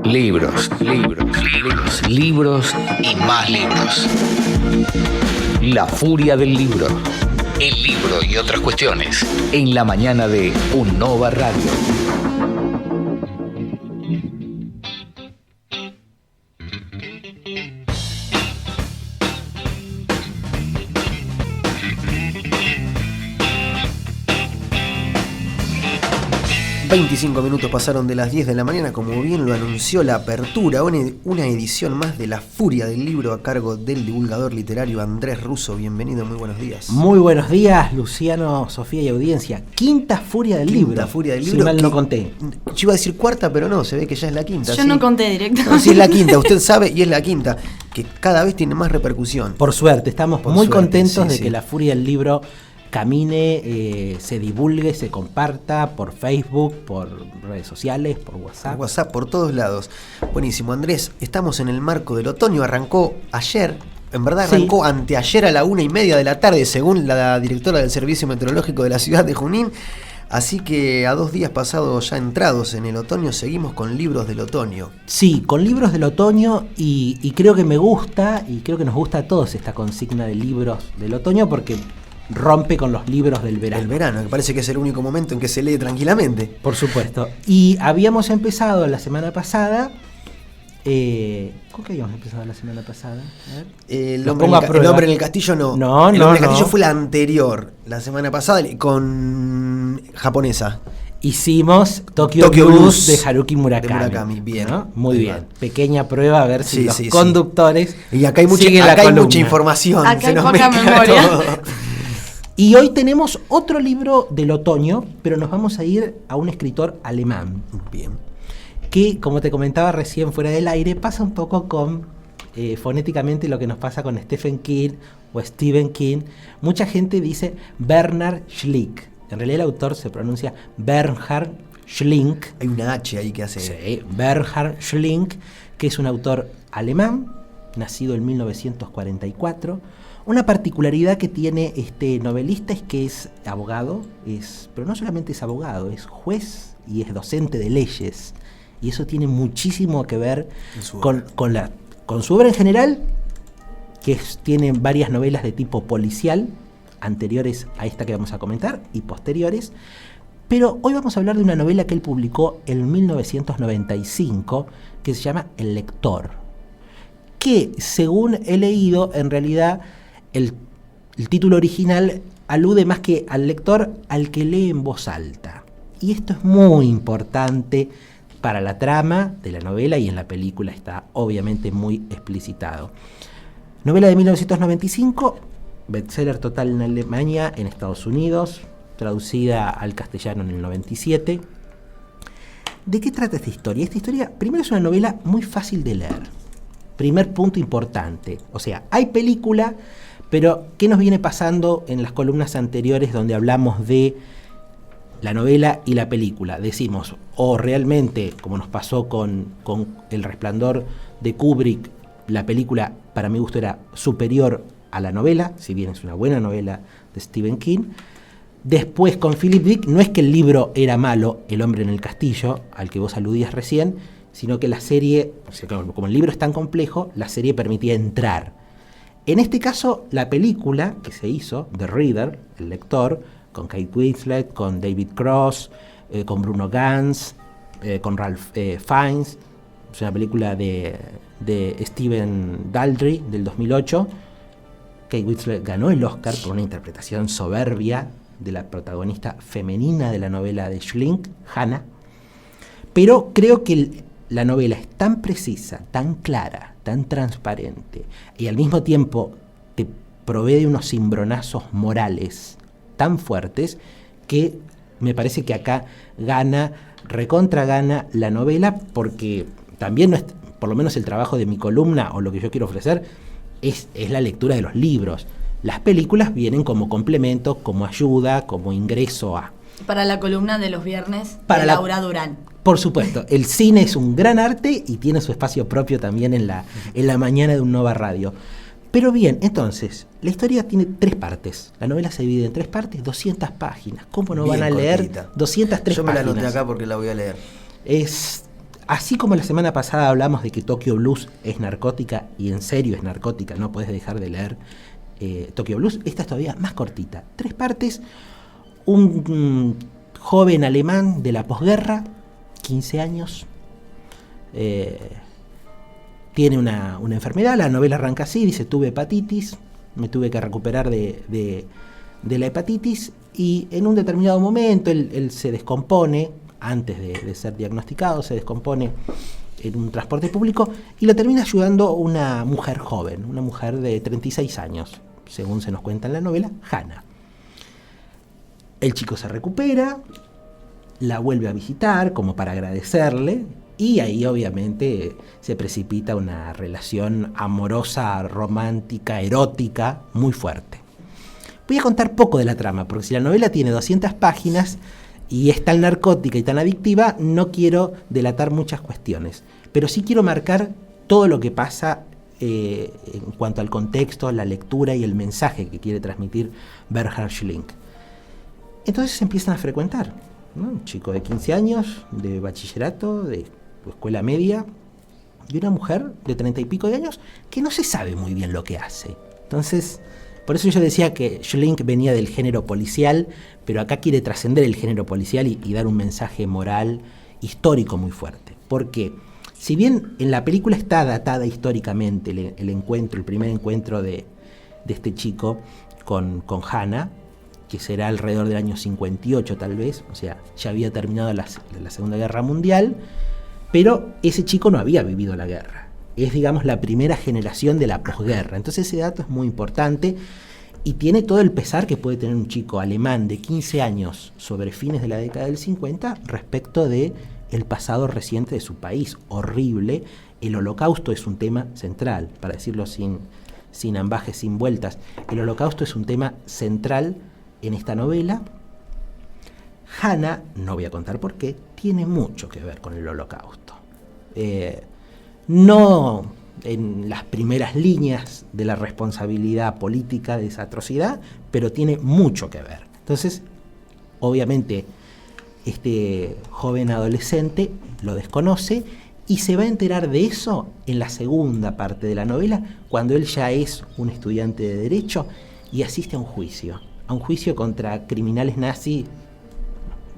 Libros, libros, libros, libros y más libros. La furia del libro. El libro y otras cuestiones. En la mañana de Unnova Radio. ...25 minutos pasaron de las 10 de la mañana... ...como bien lo anunció la apertura... ...una edición más de La Furia del Libro... ...a cargo del divulgador literario Andrés Russo. Bienvenido, muy buenos días. Muy buenos días, Luciano, Sofía y audiencia. Quinta Furia del Libro. Quinta Furia del Libro. Si mal no conté. Yo iba a decir cuarta, pero no, se ve que ya es la quinta. Yo ¿sí? no conté directamente. No, sí es la quinta, usted sabe, y es la quinta... ...que cada vez tiene más repercusión. Por suerte, estamos Por muy suerte, contentos sí, de sí. que La Furia del Libro... camine, se divulgue, se comparta por Facebook, por redes sociales, por WhatsApp. Por WhatsApp, por todos lados. Buenísimo, Andrés, estamos en el marco del otoño, arrancó ayer, en verdad arrancó anteayer a la 1:30 de la tarde, según la directora del Servicio Meteorológico de la ciudad de Junín. Así que a 2 días pasados ya entrados en el otoño, seguimos con libros del otoño. Sí, con libros del otoño y creo que me gusta, y creo que nos gusta a todos esta consigna de libros del otoño porque rompe con los libros del verano. El verano, que parece que es el único momento en que se lee tranquilamente. Por supuesto. Y habíamos empezado la semana pasada. ¿Con qué habíamos empezado la semana pasada? A ver. El hombre en el castillo no. No, el no, hombre en el castillo no. fue la anterior, la semana pasada, con japonesa. Hicimos Tokyo Tokyo Blues Blues de Haruki Murakami. de Murakami, bien. ¿No? Muy Ahí bien. va. Pequeña prueba a ver si Sí, los sí, conductores. Y acá hay siguen la acá hay columna. mucha información. Acá se hay nos poca mezcla memoria. todo. Y hoy tenemos otro libro del otoño, pero nos vamos a ir a un escritor alemán. Bien. Que, como te comentaba recién fuera del aire, pasa un poco con fonéticamente lo que nos pasa con Stephen King o Stephen King. Mucha gente dice Bernhard Schlink. En realidad el autor se pronuncia Bernhard Schlink. Hay una H ahí que hace. Sí, Bernhard Schlink, que es un autor alemán, nacido en 1944. Una particularidad que tiene este novelista es que es abogado, pero no solamente es abogado, es juez y es docente de leyes. Y eso tiene muchísimo que ver con su obra en general, que tiene varias novelas de tipo policial, anteriores a esta que vamos a comentar y posteriores. Pero hoy vamos a hablar de una novela que él publicó en 1995, que se llama El Lector, que según he leído, en realidad el título original alude más que al lector, al que lee en voz alta. Y esto es muy importante para la trama de la novela, y en la película está obviamente muy explicitado. Novela de 1995, bestseller total en Alemania, en Estados Unidos, traducida al castellano en el 97. ¿De qué trata esta historia? Esta historia, primero, es una novela muy fácil de leer. Primer punto importante. O sea, hay película, pero ¿qué nos viene pasando en las columnas anteriores donde hablamos de la novela y la película? Decimos, o realmente, como nos pasó con El Resplandor de Kubrick, la película, para mi gusto, era superior a la novela, si bien es una buena novela de Stephen King. Después, con Philip Dick, no es que el libro era malo, El hombre en el castillo, al que vos aludías recién, sino que la serie, o sea, como el libro es tan complejo, la serie permitía entrar. En este caso, la película que se hizo, The Reader, El Lector, con Kate Winslet, con David Cross, con Bruno Ganz, con Ralph Fiennes. Es una película de Stephen Daldry del 2008. Kate Winslet ganó el Oscar por una interpretación soberbia de la protagonista femenina de la novela de Schlink, Hannah. Pero creo que la novela es tan precisa, tan clara, tan transparente, y al mismo tiempo te provee de unos cimbronazos morales tan fuertes, que me parece que acá recontra gana la novela, porque también no es, por lo menos el trabajo de mi columna, o lo que yo quiero ofrecer, es la lectura de los libros. Las películas vienen como complemento, como ayuda, como ingreso a. Para la columna de los viernes Para de la- Laura Durán. Por supuesto, el cine es un gran arte y tiene su espacio propio también en la mañana de Unnova Radio. Pero bien, entonces, la historia tiene 3 partes. La novela se divide en 3 partes, 200 páginas. ¿Cómo no Bien van a leer cortita. 203 Yo me la páginas? anoté acá porque la voy a leer. así como la semana pasada hablamos de que Tokyo Blues es narcótica, y en serio es narcótica, no puedes dejar de leer Tokyo Blues, esta es todavía más cortita. 3 partes, un joven alemán de la posguerra, 15 años, tiene una enfermedad, la novela arranca así, dice: tuve hepatitis, me tuve que recuperar de la hepatitis, y en un determinado momento él se descompone, antes de ser diagnosticado, se descompone en un transporte público, y lo termina ayudando una mujer joven, una mujer de 36 años, según se nos cuenta en la novela, Hana. El chico se recupera, la vuelve a visitar como para agradecerle, y ahí obviamente se precipita una relación amorosa, romántica, erótica, muy fuerte. Voy a contar poco de la trama, porque si la novela tiene 200 páginas y es tan narcótica y tan adictiva, no quiero delatar muchas cuestiones, pero sí quiero marcar todo lo que pasa en cuanto al contexto, la lectura y el mensaje que quiere transmitir Bernhard Schlink. Entonces se empiezan a frecuentar, ¿no? Un chico de 15 años, de bachillerato, de escuela media, y una mujer de 30 y pico de años que no se sabe muy bien lo que hace. Entonces, por eso yo decía que Schlink venía del género policial, pero acá quiere trascender el género policial y dar un mensaje moral, histórico muy fuerte. Porque si bien en la película está datada históricamente el primer encuentro de este chico con Hana, que será alrededor del año 58 tal vez, o sea, ya había terminado la Segunda Guerra Mundial, pero ese chico no había vivido la guerra. Es, digamos, la primera generación de la posguerra. Entonces ese dato es muy importante y tiene todo el pesar que puede tener un chico alemán de 15 años sobre fines de la década del 50 respecto de el pasado reciente de su país. Horrible. El Holocausto es un tema central, para decirlo sin ambajes, sin vueltas. El Holocausto es un tema central en esta novela. Hana, no voy a contar por qué, tiene mucho que ver con el Holocausto. No en las primeras líneas de la responsabilidad política de esa atrocidad, pero tiene mucho que ver. Entonces, obviamente, este joven adolescente lo desconoce y se va a enterar de eso en la segunda parte de la novela, cuando él ya es un estudiante de Derecho y asiste a un juicio contra criminales nazis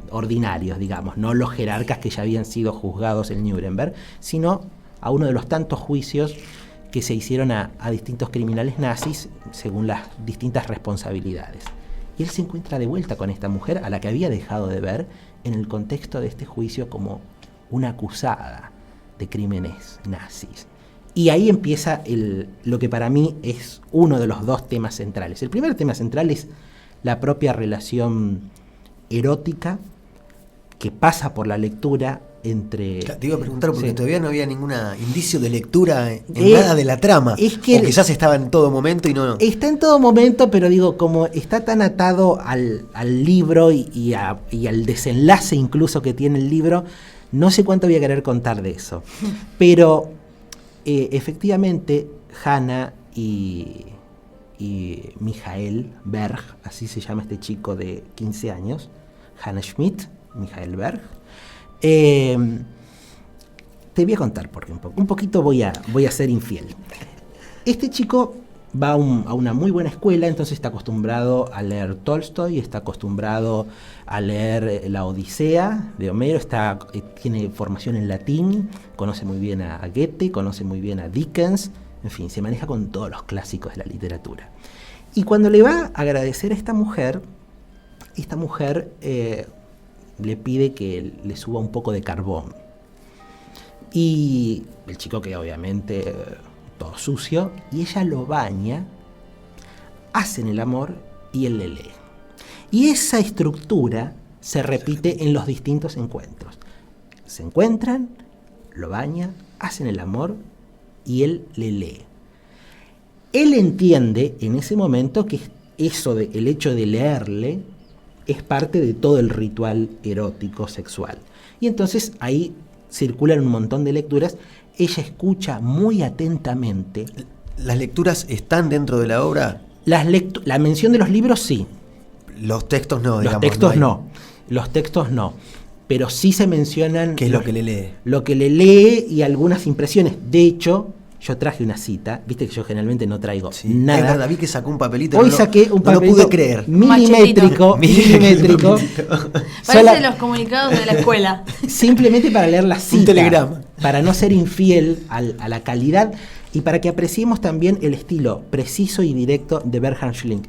ordinarios, digamos, no los jerarcas que ya habían sido juzgados en Nuremberg, sino a uno de los tantos juicios que se hicieron a distintos criminales nazis según las distintas responsabilidades. Y él se encuentra de vuelta con esta mujer a la que había dejado de ver en el contexto de este juicio como una acusada de crímenes nazis. Y ahí empieza lo que para mí es uno de los 2 temas centrales. El primer tema central es la propia relación erótica que pasa por la lectura entre... Te iba a preguntar porque todavía no había ningún indicio de lectura en nada de la trama. Es que o quizás estaba en todo momento y no... Está en todo momento, pero digo, como está tan atado al libro y al desenlace incluso que tiene el libro, no sé cuánto voy a querer contar de eso. Pero efectivamente, Hana y Michael Berg, así se llama este chico de 15 años, Hannah Schmidt, Michael Berg. Te voy a contar porque un poquito voy a ser infiel. Este chico va a una muy buena escuela, entonces está acostumbrado a leer Tolstoy, está acostumbrado a leer la Odisea de Homero, tiene formación en latín, conoce muy bien a Goethe, conoce muy bien a Dickens, en fin, se maneja con todos los clásicos de la literatura. Y cuando le va a agradecer a esta mujer le pide que le suba un poco de carbón. Y el chico queda obviamente todo sucio, y ella lo baña, hacen el amor y él le lee. Y esa estructura se repite en los distintos encuentros. Se encuentran, lo baña, hacen el amor y él le lee. Él entiende en ese momento que el hecho de leerle es parte de todo el ritual erótico sexual. Y entonces ahí circulan un montón de lecturas. Ella escucha muy atentamente. ¿Las lecturas están dentro de la obra? La mención de los libros sí. Los textos no, digamos. Los textos no. pero sí se mencionan ¿Qué es lo que le lee? Lo que le lee y algunas impresiones. De hecho, yo traje una cita, viste que yo generalmente no traigo nada. Es verdad, vi que sacó un papelito. Hoy saqué un papelito, no lo pude creer. milimétrico. Parece los comunicados de la escuela. Simplemente para leer la cita. Un telegrama. Para no ser infiel a la calidad y para que apreciemos también el estilo preciso y directo de Bernhard Schlink.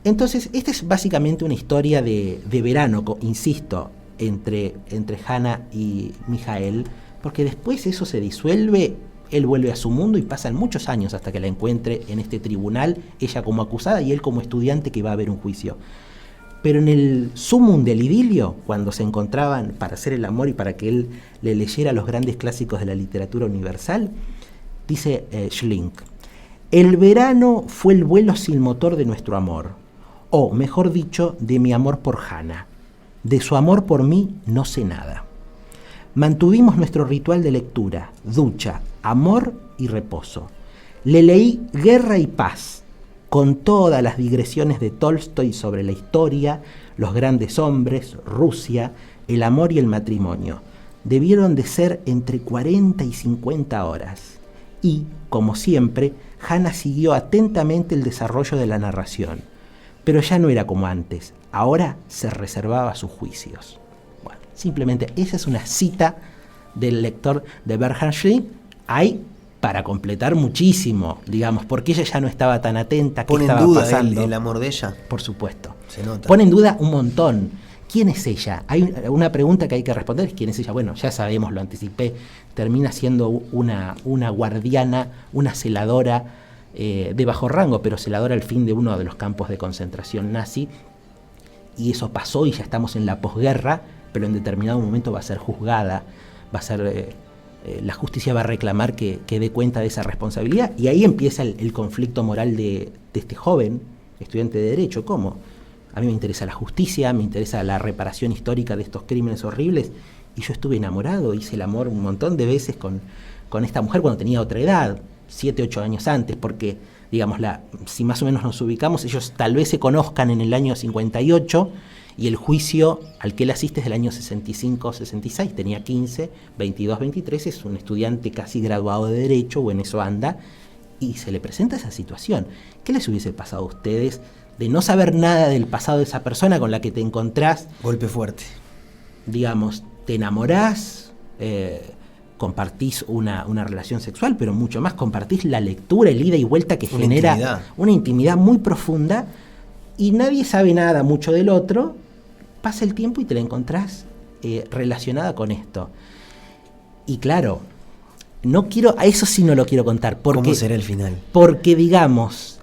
Entonces, esta es básicamente una historia de verano, insisto, entre Hannah y Mijael, porque después eso se disuelve. Él vuelve a su mundo y pasan muchos años hasta que la encuentre en este tribunal, ella como acusada y él como estudiante que va a haber un juicio. Pero en el sumum del idilio, cuando se encontraban para hacer el amor y para que él le leyera los grandes clásicos de la literatura universal, dice Schlink: el verano fue el vuelo sin motor de nuestro amor, o mejor dicho, de mi amor por Hannah. De su amor por mí no sé nada. Mantuvimos nuestro ritual de lectura, ducha, amor y reposo. Le leí Guerra y Paz, con todas las digresiones de Tolstoy sobre la historia, los grandes hombres, Rusia, el amor y el matrimonio. Debieron de ser entre 40 y 50 horas. Y, como siempre, Hannah siguió atentamente el desarrollo de la narración. Pero ya no era como antes, ahora se reservaba sus juicios. Bueno, simplemente esa es una cita del lector de Bernhard Schlink. Hay para completar muchísimo, digamos, porque ella ya no estaba tan atenta. ¿Qué estaba pasando? El amor de ella? Por supuesto. Se nota. Pone en duda un montón. ¿Quién es ella? Hay una pregunta que hay que responder. ¿Quién es ella? Bueno, ya sabemos, lo anticipé. Termina siendo una guardiana, una celadora de bajo rango, pero celadora al fin de uno de los campos de concentración nazi. Y eso pasó y ya estamos en la posguerra, pero en determinado momento va a ser juzgada, va a ser... la justicia va a reclamar que dé cuenta de esa responsabilidad, y ahí empieza el conflicto moral de este joven estudiante de Derecho. ¿Cómo? A mí me interesa la justicia, me interesa la reparación histórica de estos crímenes horribles, y yo estuve enamorado, hice el amor un montón de veces con esta mujer cuando tenía otra edad, 7, 8 años antes, porque, digamos, si más o menos nos ubicamos, ellos tal vez se conozcan en el año 58, y el juicio al que él asiste es del año 65-66, tenía 15, 22, 23, es un estudiante casi graduado de Derecho, o en eso anda, y se le presenta esa situación. ¿Qué les hubiese pasado a ustedes de no saber nada del pasado de esa persona con la que te encontrás? Golpe fuerte. Digamos, te enamorás, compartís una relación sexual, pero mucho más, compartís la lectura, el ida y vuelta que genera una intimidad muy profunda, y nadie sabe nada mucho del otro. Pasa el tiempo y te la encontrás relacionada con esto. Y claro, a eso sí no lo quiero contar. ¿Cómo será el final? Porque, digamos,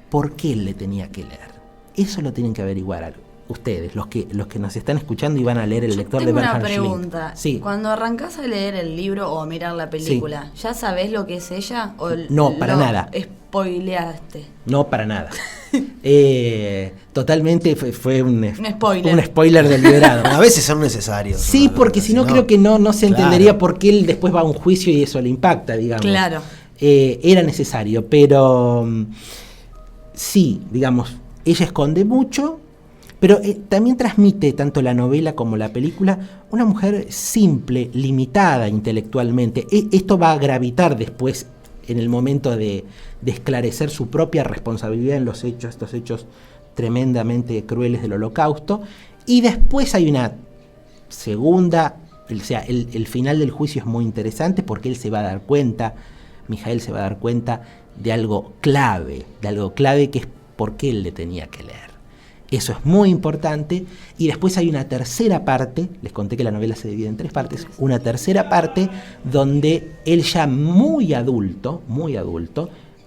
¿por qué él le tenía que leer? Eso lo tienen que averiguar ustedes, los que nos están escuchando y van a leer el lector de Bernhard Schlink. Tengo una pregunta. Sí. Cuando arrancás a leer el libro o a mirar la película, ¿ya sabés lo que es ella? ¿O no, para nada. ¿Spoileaste? No, para nada. Totalmente fue un spoiler deliberado. A veces son necesarios. Sí, porque si no creo que no se entendería por qué él después va a un juicio y eso le impacta, digamos. Claro. Era necesario, pero sí, digamos, ella esconde mucho, pero también transmite, tanto la novela como la película, una mujer simple, limitada intelectualmente. Esto va a gravitar después en el momento de esclarecer su propia responsabilidad en los hechos, estos hechos tremendamente crueles del Holocausto. Y después hay una segunda, o sea, el final del juicio es muy interesante porque él se va a dar cuenta, Mijael se va a dar cuenta de algo clave que es por qué él le tenía que leer. Eso es muy importante. Y después hay una tercera parte, les conté que la novela se divide en 3 partes, una tercera parte donde él ya muy adulto,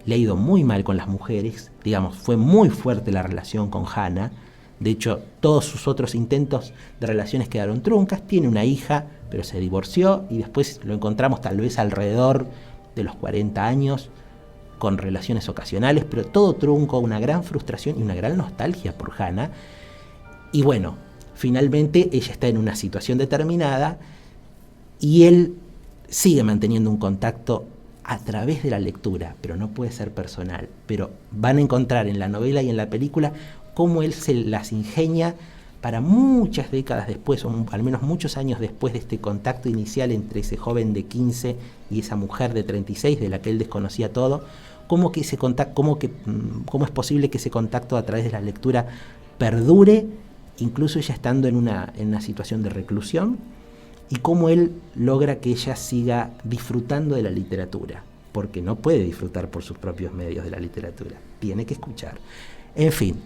le ha ido muy mal con las mujeres, digamos, fue muy fuerte la relación con Hannah. De hecho, todos sus otros intentos de relaciones quedaron truncas. Tiene una hija, pero se divorció, y después lo encontramos tal vez alrededor de los 40 años, con relaciones ocasionales, pero todo trunco, una gran frustración y una gran nostalgia por Hannah. Y bueno, finalmente ella está en una situación determinada y él sigue manteniendo un contacto a través de la lectura, pero no puede ser personal. Pero van a encontrar en la novela y en la película cómo él se las ingenia para muchas décadas después, o al menos muchos años después de este contacto inicial entre ese joven de 15 y esa mujer de 36, de la que él desconocía todo, cómo es posible que ese contacto a través de la lectura perdure, incluso ella estando en una situación de reclusión, y cómo él logra que ella siga disfrutando de la literatura, porque no puede disfrutar por sus propios medios de la literatura, tiene que escuchar. En fin.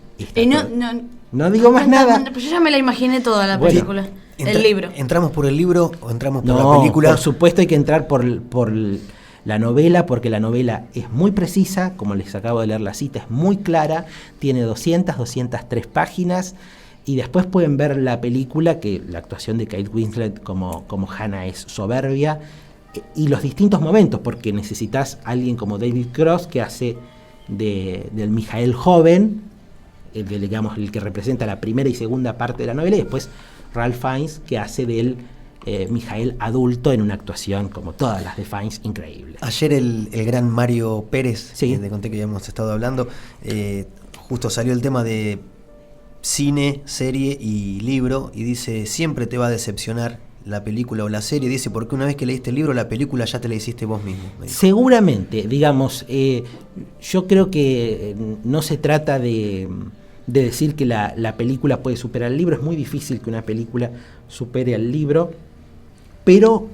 No digo más nada. Pues yo ya me la imaginé toda la película, el libro. ¿Entramos por el libro o entramos por la película? Por supuesto hay que entrar por la novela, porque la novela es muy precisa, como les acabo de leer la cita, es muy clara, tiene 203 páginas, y después pueden ver la película, que la actuación de Kate Winslet como Hannah es soberbia, y los distintos momentos, porque necesitas a alguien como David Cross, que hace del Mijael joven, el que representa la primera y segunda parte de la novela, y después Ralph Fiennes, que hace del Mijael adulto en una actuación como todas las de Fiennes, increíble. Ayer el gran Mario Pérez, sí, de conté que ya hemos estado hablando, justo salió el tema de cine, serie y libro, y dice, siempre te va a decepcionar la película o la serie, dice, porque una vez que leíste el libro, la película ya te la hiciste vos mismo. Seguramente, digamos, yo creo que no se trata de decir que la película puede superar al libro, es muy difícil que una película supere al libro, pero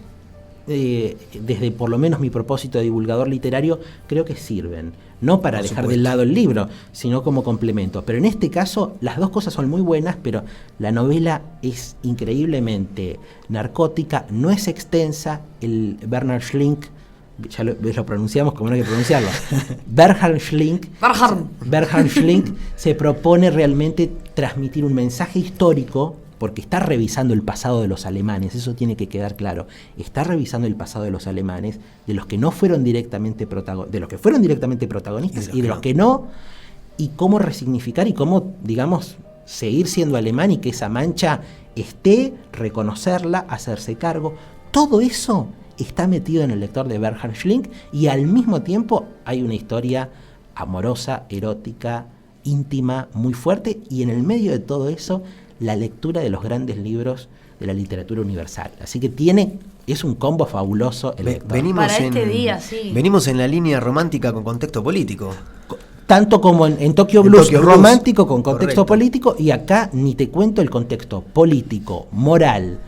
desde por lo menos mi propósito de divulgador literario, creo que sirven, no para dejar de lado el libro, sino como complemento. Pero en este caso, las dos cosas son muy buenas, pero la novela es increíblemente narcótica, no es extensa. El Bernhard Schlink, ya lo pronunciamos como no hay que pronunciarlo, Bernhard Schlink se propone realmente transmitir un mensaje histórico, porque está revisando el pasado de los alemanes, eso tiene que quedar claro. Está revisando el pasado de los alemanes, de los que no fueron directamente de los que fueron directamente protagonistas y de los que no, y cómo resignificar y cómo, digamos, seguir siendo alemán y que esa mancha esté, reconocerla, hacerse cargo. Todo eso está metido en el lector de Bernhard Schlink, y al mismo tiempo hay una historia amorosa, erótica, íntima, muy fuerte, y en el medio de todo eso la lectura de los grandes libros de la literatura universal. Así que es un combo fabuloso el lector. Venimos en la línea romántica con contexto político. Tanto como en Tokyo Blues, romántico con contexto político, y acá ni te cuento el contexto político, moral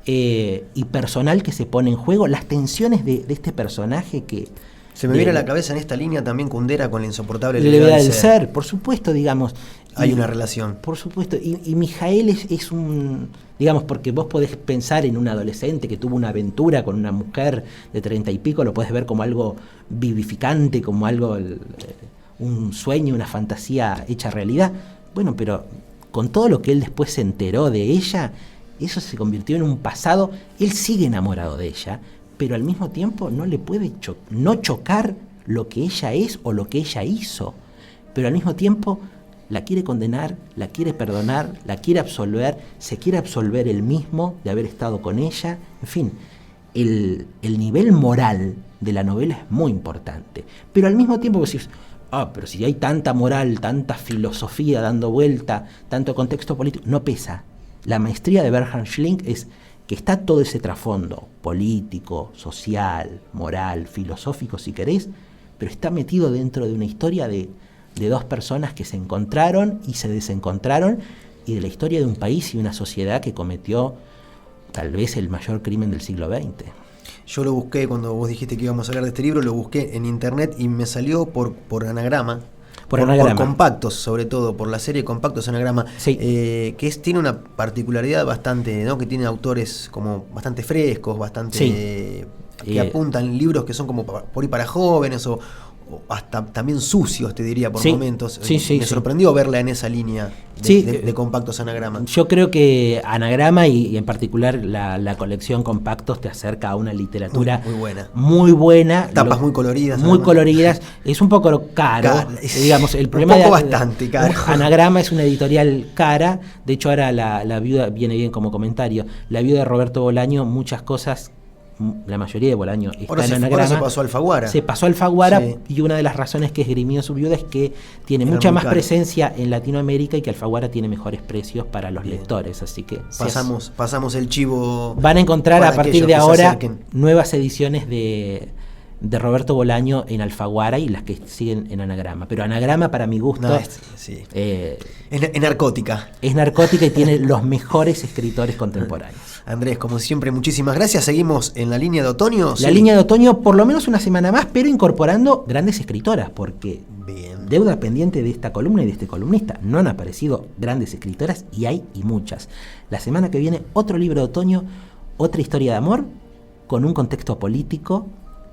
y personal que se pone en juego, las tensiones de este personaje que... Se me viene a la cabeza en esta línea también Kundera con la insoportable levedad del ser, por supuesto, digamos. Hay una relación. Por supuesto, y Mijael es un... Digamos, porque vos podés pensar en un adolescente que tuvo una aventura con una mujer de 30 y pico, lo podés ver como algo vivificante, como algo... un sueño, una fantasía hecha realidad. Bueno, pero con todo lo que él después se enteró de ella, eso se convirtió en un pasado. Él sigue enamorado de ella, pero al mismo tiempo no le puede no chocar lo que ella es o lo que ella hizo. Pero al mismo tiempo la quiere condenar, la quiere perdonar, la quiere absolver, se quiere absolver él mismo de haber estado con ella. En fin, el nivel moral de la novela es muy importante. Pero al mismo tiempo vos decís, pero si hay tanta moral, tanta filosofía dando vuelta, tanto contexto político, no pesa. La maestría de Bernhard Schlink es que está todo ese trasfondo político, social, moral, filosófico si querés, pero está metido dentro de una historia de dos personas que se encontraron y se desencontraron, y de la historia de un país y una sociedad que cometió tal vez el mayor crimen del siglo XX. Yo lo busqué cuando vos dijiste que íbamos a hablar de este libro, lo busqué en internet y me salió por anagrama. Por compactos, sobre todo, por la serie Compactos Anagrama, sí. Tiene una particularidad bastante, ¿no? Que tiene autores como bastante frescos, bastante sí. Que apuntan libros que son como por ahí para jóvenes o hasta también sucios, te diría, por momentos. Me sorprendió verla en esa línea de Compactos Anagrama. Yo creo que Anagrama y en particular la colección Compactos te acerca a una literatura muy buena. Tapas muy coloridas. Muy coloridas. Es un poco caro. Digamos, el problema un poco bastante caro. Anagrama es una editorial cara. De hecho, ahora la viuda, viene bien como comentario, la viuda de Roberto Bolaño, muchas cosas la mayoría de Bolaño está Ahora en se anagrama. pasó a Alfaguara. Se pasó a Alfaguara, Sí. y una de las razones que esgrimió su viuda es que tiene Era mucha muy más caro. presencia en Latinoamérica y que Alfaguara tiene mejores precios para los Bien. lectores, así que Pasamos el chivo. van a encontrar para a partir aquellos de que se ahora acerquen. nuevas ediciones de Roberto Bolaño en Alfaguara y las que siguen en anagrama. Pero anagrama, para mi gusto, No, sí. En narcótica. es narcótica y tiene los mejores escritores contemporáneos. Andrés, como siempre, muchísimas gracias. Seguimos en la línea de otoño. La línea de otoño por lo menos una semana más, pero incorporando grandes escritoras, porque Bien. deuda pendiente de esta columna y de este columnista. No han aparecido grandes escritoras y hay y muchas. La semana que viene otro libro de otoño, otra historia de amor, con un contexto político,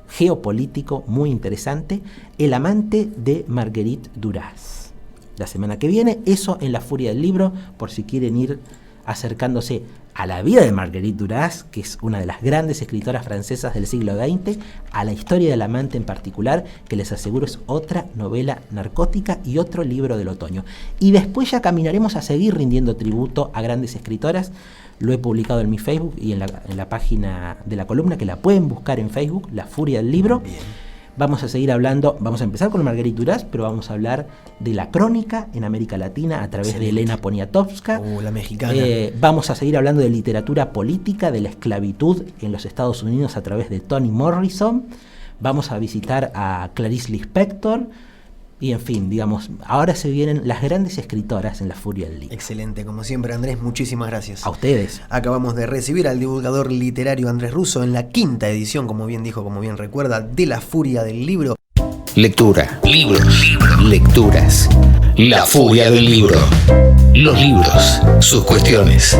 geopolítico muy interesante, El amante de Marguerite Duras. La semana que viene, eso en La Furia del Libro, por si quieren ir acercándose a la vida de Marguerite Duras, que es una de las grandes escritoras francesas del siglo XX, a la historia del amante en particular, que les aseguro es otra novela narcótica y otro libro del otoño. Y después ya caminaremos a seguir rindiendo tributo a grandes escritoras. Lo he publicado en mi Facebook y en la página de la columna, que la pueden buscar en Facebook, La Furia del Libro. Bien. Vamos a seguir hablando, vamos a empezar con Marguerite Duras, pero vamos a hablar de la crónica en América Latina a través de Elena Poniatowska. La mexicana. Vamos a seguir hablando de literatura política, de la esclavitud en los Estados Unidos a través de Toni Morrison. Vamos a visitar a Clarice Lispector. Y en fin, digamos, ahora se vienen las grandes escritoras en La Furia del Libro. Excelente, como siempre, Andrés, muchísimas gracias. A ustedes. Acabamos de recibir al divulgador literario Andrés Russo en la 5ª edición, como bien dijo, como bien recuerda, de La Furia del Libro. Lectura, libros, lecturas. La furia del libro. Los libros, sus cuestiones.